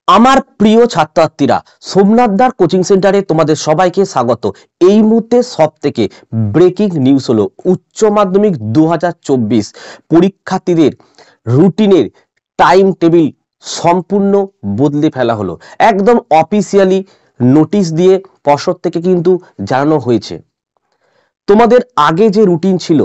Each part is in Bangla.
আমার প্রিয় ছাত্রছাত্রীরা, সোমনাথদার কোচিং সেন্টারে তোমাদের সবাইকে স্বাগত। এই মুহূর্তে সবথেকে ব্রেকিং নিউজ হলো উচ্চ মাধ্যমিক 2024 পরীক্ষার্থীদের রুটিনের টাইম টেবিল সম্পূর্ণ বদলে ফেলা হলো। একদম অফিসিয়ালি নোটিশ দিয়ে পর্ষদ থেকে কিন্তু জানানো হয়েছে। তোমাদের আগে যে রুটিন ছিল,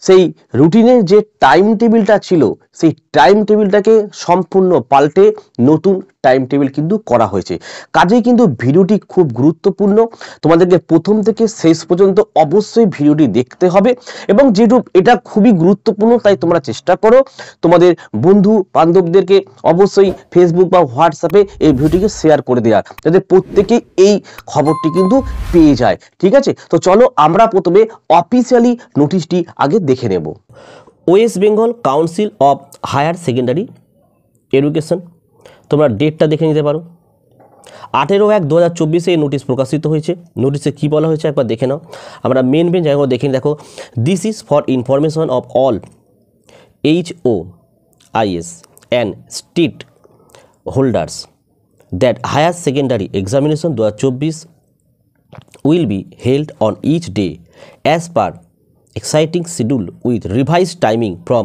সেই রুটিনের যে টাইম টেবিলটা ছিল, সেই টাইম টেবিলটাকে সম্পূর্ণ পাল্টে নতুন টাইম টেবিল কিন্তু করা হয়েছে। কাজেই কিন্তু ভিডিওটি খুব গুরুত্বপূর্ণ, তোমাদেরকে প্রথম থেকে শেষ পর্যন্ত অবশ্যই ভিডিওটি দেখতে হবে। এবং যেহেতু এটা খুবই গুরুত্বপূর্ণ, তাই তোমরা চেষ্টা করো তোমাদের বন্ধু বান্ধবদেরকে অবশ্যই ফেসবুক বা হোয়াটসঅ্যাপে এই ভিডিওটিকে শেয়ার করে দেওয়ার, যাতে প্রত্যেকেই এই খবরটি কিন্তু পেয়ে যায়। ঠিক আছে, তো চলো আমরা প্রথমে অফিসিয়ালি নোটিশটি আগে দেখে নেব। West Bengal council of higher secondary education, তোমরা ডেটটা দেখে নিতে পারো। 18/1/2024 এই নোটিশ প্রকাশিত হয়েছে। নোটিশে কী বলা হয়েছে একবার দেখে নাও। আমরা মেন জায়গায় দেখে দেখো, this is for information of all HOIS and state holders that higher secondary examination 2024 will be held on each day as per exciting schedule with revised timing from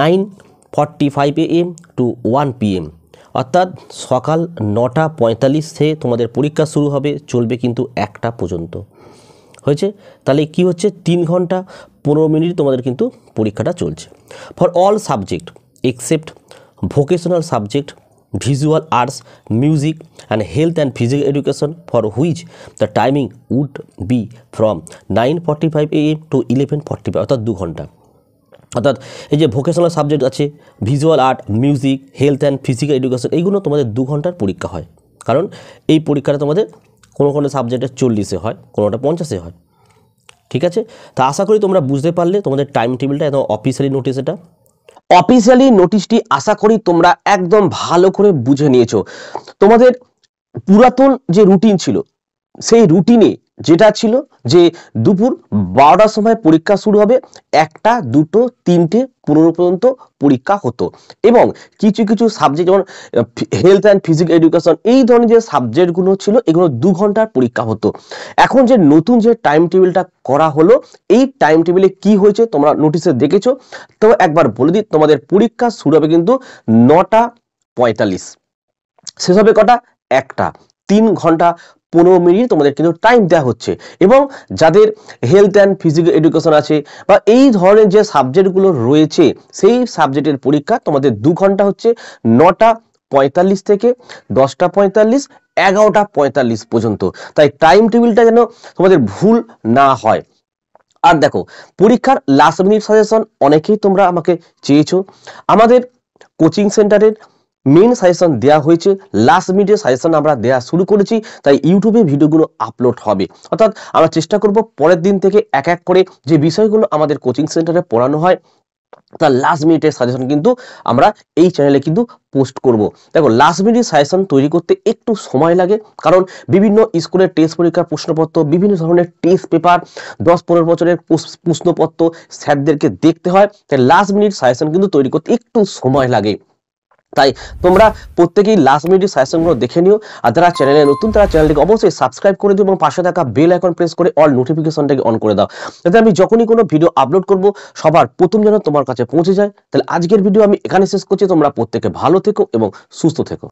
9:45 AM to 1 PM। অর্থাৎ সকাল 9:45 থেকে তোমাদের পরীক্ষা শুরু হবে, চলবে কিন্তু 1টা পর্যন্ত। হয়েছে, তাহলে কি হচ্ছে, 3 ঘন্টা 15 মিনিট তোমাদের কিন্তু পরীক্ষাটা চলছে। For all subject except vocational subject, visual arts, music and health and physical education, for which the timing would be from 9:45 AM to 11:45, অর্থাৎ 2 ঘন্টা। অর্থাৎ এই যে ভোকেশনাল সাবজেক্ট আছে, visual art, music, health and physical education, এইগুলো তোমাদের 2 ঘন্টার পরীক্ষা হয়। কারণ এই পরীক্ষাটা তোমাদের কোনো সাবজেক্টে 40-এ হয়, কোনোটা 50-এ হয়। ঠিক আছে, তা আশা করি তোমরা বুঝতে পারলে তোমাদের টাইম টেবিলটা একদম অফিসিয়ালি নোটিশ। এটা অফিসিয়ালি নোটিশটি আশা করি তোমরা একদম ভালো করে বুঝে নিয়েছো। তোমাদের পুরাতন যে রুটিন ছিল, সেই রুটিনে যেটা ছিল যে দুপুর 12টার সময় পরীক্ষা শুরু হবে, 1টা 2টো 3টে 15 পর্যন্ত পরীক্ষা হতো। এবং কিছু কিছু সাবজেক্ট যেমন হেলথ অ্যান্ড ফিজিক্যাল এডুকেশন, এই ধরনের যে সাবজেক্টগুলো ছিল, এগুলো 2 ঘন্টার পরীক্ষা হতো। এখন যে নতুন যে টাইম টেবিলটা করা হলো, এই টাইম টেবিলে কি হয়েছে তোমরা নোটিশে দেখেছো। তো একবার বলে দিই, তোমাদের পরীক্ষা শুরু হবে কিন্তু 9:45, শেষ হবে কটা, 1টা। 3 ঘন্টা 15 মিনিট তোমাদের কিন্তু টাইম দেওয়া হচ্ছে। এবং যাদের হেলথ অ্যান্ড ফিজিক্যাল এডুকেশন আছে বা এই ধরনের যে সাবজেক্টগুলো রয়েছে, সেই সাবজেক্টের পরীক্ষা তোমাদের 2 ঘন্টা হচ্ছে, 9:45 থেকে 10:45, 11:45 পর্যন্ত। তাই টাইম টেবিলটা যেন তোমাদের ভুল না হয়। আর দেখো, পরীক্ষার লাস্ট মিনিট সাজেশন অনেকেই তোমরা আমাকে চেয়েছো। আমাদের কোচিং সেন্টারের মেন সাজেশন দেওয়া হয়েছে, লাস্ট মিনিটের সাজেশন আমরা দেওয়া শুরু করেছি। তাই ইউটিউবে ভিডিওগুলো আপলোড হবে, অর্থাৎ আমরা চেষ্টা করব পরের দিন থেকে এক এক করে যে বিষয়গুলো আমাদের কোচিং সেন্টারে পড়ানো হয়, তার লাস্ট মিনিটের সাজেশন কিন্তু আমরা এই চ্যানেলে কিন্তু পোস্ট করব। দেখো, লাস্ট মিনিট সাজেশন তৈরি করতে একটু সময় লাগে, কারণ বিভিন্ন স্কুলের টেস্ট পরীক্ষার প্রশ্নপত্র, বিভিন্ন ধরনের টেস্ট পেপার, 10-15 বছরের প্রশ্নপত্র স্যারদেরকে দেখতে হয়। তাই লাস্ট মিনিট সাজেশন কিন্তু তৈরি করতে একটু সময় লাগে। তাই তোমরা প্রত্যেকেই লাস্ট মিনিট সাজেশনগুলো দেখে নিও। আর যারা চ্যানেলে নতুন, তারা চ্যানেলটিকে অবশ্যই সাবস্ক্রাইব করে দিও এবং পাশে থাকা বেল আইকন প্রেস করে অল নোটিফিকেশনটাকে অন করে দাও, যাতে আমি যখনই কোনো ভিডিও আপলোড করব সবার প্রথম যেন তোমার কাছে পৌঁছে যায়। তাহলে আজকের ভিডিও আমি এখানে শেষ করছি। তোমরা প্রত্যেকে ভালো থেকো এবং সুস্থ থেকো।